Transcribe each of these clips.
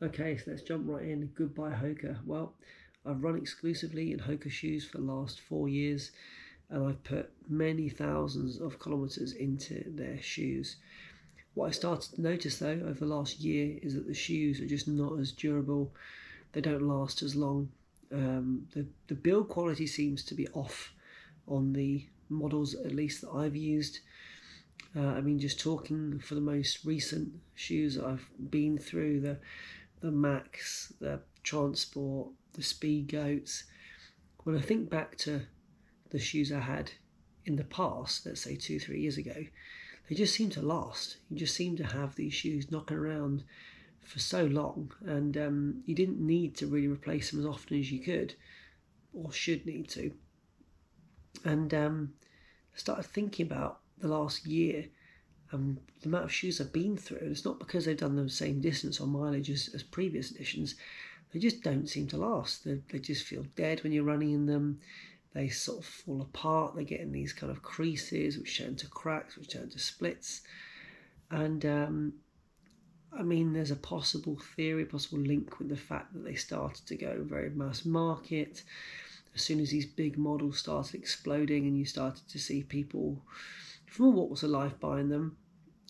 Okay, so let's jump right in. Goodbye Hoka. Well, I've run exclusively in Hoka shoes for the last 4 years, and I've put many thousands of kilometers into their shoes. What I started to notice though over the last year is that the shoes are just not as durable. They don't last as long. The build quality seems to be off on the models, at least that I've used. I mean, just talking for the most recent shoes that I've been through, the Max, the Transport, the Speed Goats. When I think back to the shoes I had in the past, let's say 2-3 years ago, they just seem to last. You just seem to have these shoes knocking around for so long, and you didn't need to really replace them as often as you could or should need to. And I started thinking about the last year and the amount of shoes I've been through. And it's not because they've done the same distance or mileage as previous editions. They just don't seem to last. They just feel dead when you're running in them. They sort of fall apart. They get in these kind of creases, which turn to cracks, which turn to splits. And I mean, there's a possible theory, possible link with the fact that they started to go very mass market. As soon as these big models started exploding and you started to see people from all walks of life buying them,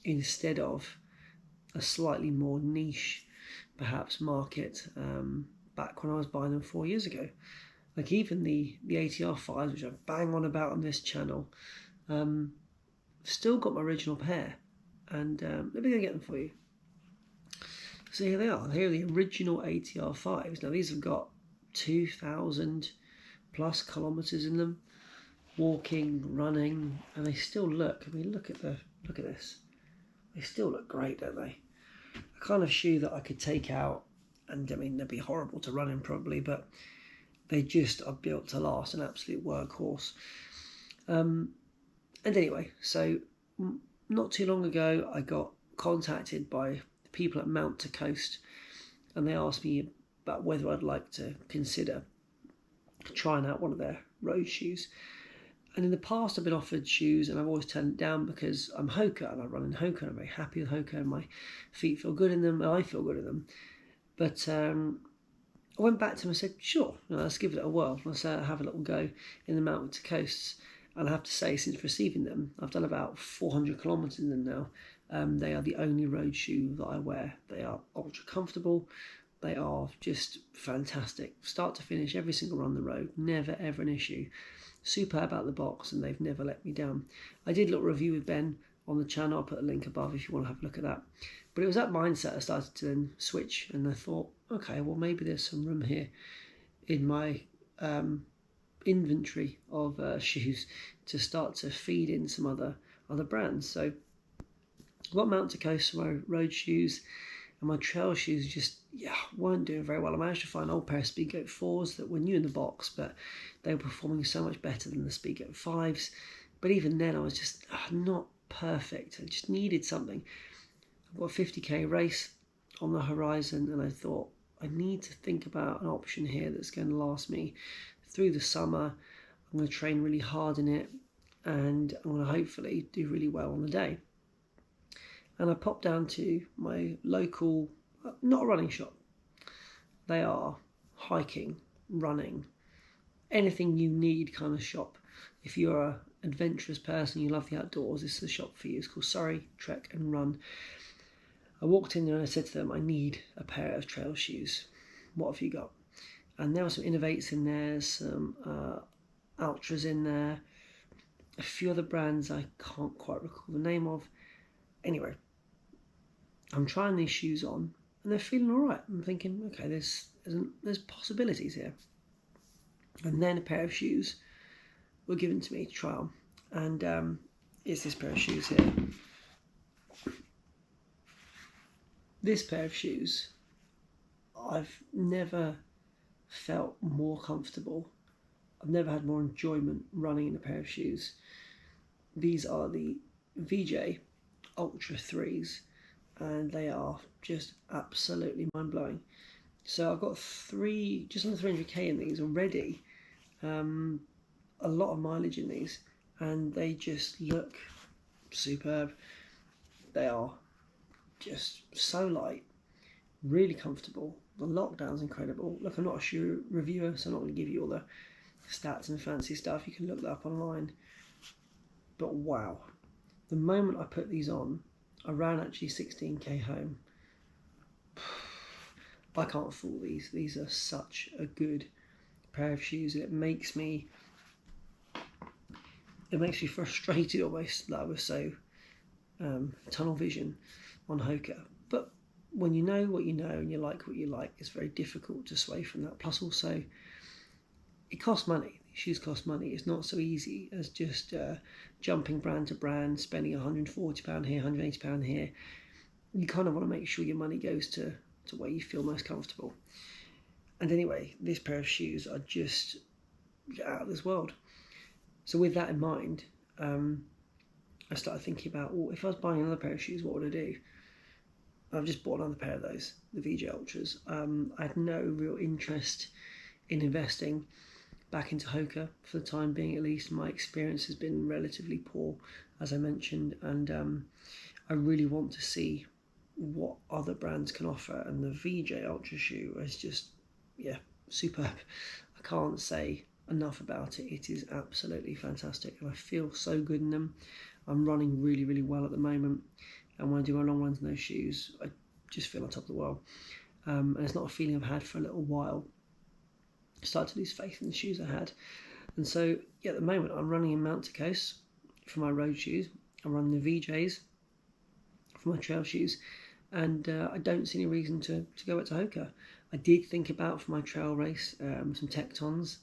instead of a slightly more niche, perhaps, market back when I was buying them 4 years ago. Like even the ATR 5s, which I bang on about on this channel, still got my original pair. And let me go get them for you. So here they are. Here are the original ATR 5s. Now these have got 2,000 plus kilometers in them, walking, running, and they still look. I mean, look at this. They still look great, don't they? A kind of shoe that I could take out, and I mean, they'd be horrible to run in probably, but they just are built to last, an absolute workhorse. And anyway, so not too long ago, I got contacted by the people at Mount to Coast, and they asked me about whether I'd like to consider trying out one of their road shoes. And in the past, I've been offered shoes, and I've always turned it down because I'm Hoka, and I run in Hoka, and I'm very happy with Hoka, and my feet feel good in them, and I feel good in them. But I went back to them and said, sure, let's give it a whirl. Let's have a little go in the Mountain to Coasts. And I have to say, since receiving them, I've done about 400 kilometres in them now. They are the only road shoe that I wear. They are ultra comfortable. They are just fantastic. Start to finish, every single run on the road. Never, ever an issue. Superb out of the box, and they've never let me down. I did a little review with Ben on the channel. I'll put a link above if you want to have a look at that. But it was that mindset I started to then switch, and I thought, okay, well, maybe there's some room here in my inventory of shoes to start to feed in some other brands. So I've got Mount to Coast, my road shoes, and my trail shoes just weren't doing very well. I managed to find an old pair of Speedgoat 4s that were new in the box, but they were performing so much better than the Speedgoat 5s. But even then, I was just not perfect. I just needed something. I've got a 50k race on the horizon, and I thought I need to think about an option here that's going to last me through the summer. I'm going to train really hard in it, and I'm going to hopefully do really well on the day. And I popped down to my local, not a running shop. They are hiking, running, anything you need kind of shop. If you're an adventurous person, you love the outdoors, this is the shop for you. It's called Surrey Trek and Run. I walked in there and I said to them, I need a pair of trail shoes. What have you got? And there were some Innovates in there, some Ultras in there, a few other brands I can't quite recall the name of. Anyway, I'm trying these shoes on, and they're feeling all right. I'm thinking, okay, there's possibilities here. And then a pair of shoes were given to me to try on, and it's this pair of shoes here. This pair of shoes, I've never felt more comfortable. I've never had more enjoyment running in a pair of shoes. These are the VJ Ultra 3s, and they are just absolutely mind-blowing. So I've got just under 300k in these already, a lot of mileage in these, and they just look superb. They are just so light, really comfortable. The lockdown's incredible. Look, I'm not a shoe reviewer, so I'm not going to give you all the stats and fancy stuff. You can look that up online. But wow, the moment I put these on, I ran actually 16k home. I can't fool these. These are such a good pair of shoes. It makes me frustrated almost that I was so tunnel vision on Hoka. But when you know what you know and you like what you like, it's very difficult to sway from that. Plus also, it costs money. These shoes cost money. It's not so easy as just jumping brand to brand, spending £140 here, £180 here. You kind of want to make sure your money goes to where you feel most comfortable. And anyway, this pair of shoes are just out of this world. So with that in mind, I started thinking about, if I was buying another pair of shoes, what would I do? I've just bought another pair of those, the VJ Ultras. I had no real interest in investing back into Hoka for the time being. At least my experience has been relatively poor, as I mentioned, and I really want to see what other brands can offer, and the VJ Ultra shoe is just, superb. I can't say enough about it. It is absolutely fantastic, and I feel so good in them. I'm running really, really well at the moment, and when I do my long runs in those shoes, I just feel on top of the world. And it's not a feeling I've had for a little while. I started to lose faith in the shoes I had, and so at the moment I'm running in Mount to Coast for my road shoes. I'm running the VJs for my trail shoes, and I don't see any reason to go back to Hoka. I did think about for my trail race some Tectons,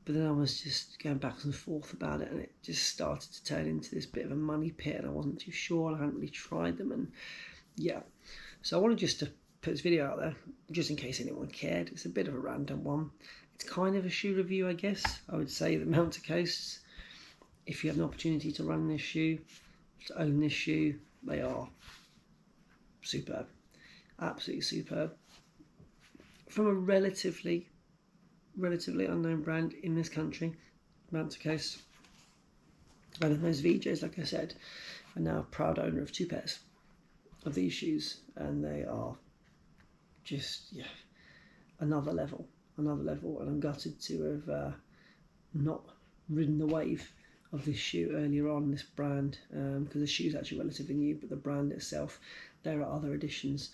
but then I was just going back and forth about it, and it just started to turn into this bit of a money pit, and I wasn't too sure, and I hadn't really tried them, and so I wanted just to put this video out there, just in case anyone cared. It's a bit of a random one. It's kind of a shoe review, I guess. I would say that Mount to Coasts, if you have an opportunity to run this shoe, to own this shoe, they are superb, absolutely superb. From a relatively unknown brand in this country, Mount to Coast. And those VJs, like I said, are now a proud owner of 2 pairs of these shoes, and they are just another level. And I'm gutted to have not ridden the wave of this shoe earlier on, this brand, because the shoe is actually relatively new, but the brand itself, there are other additions,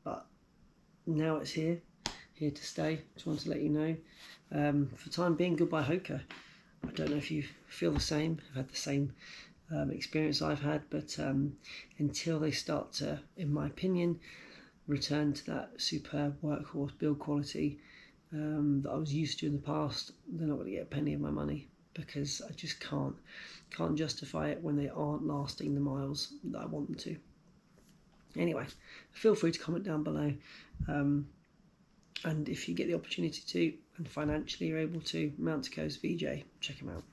but now it's here to stay. Just wanted to let you know. For the time being, goodbye Hoka. I don't know if you feel the same, have had the same experience I've had, but until they start to, in my opinion, return to that superb workhorse build quality that I was used to in the past, they're not going to get a penny of my money, because I just can't justify it when they aren't lasting the miles that I want them to. Anyway, feel free to comment down below, and if you get the opportunity to, and financially you're able to, Mount to Coast VJ, check them out.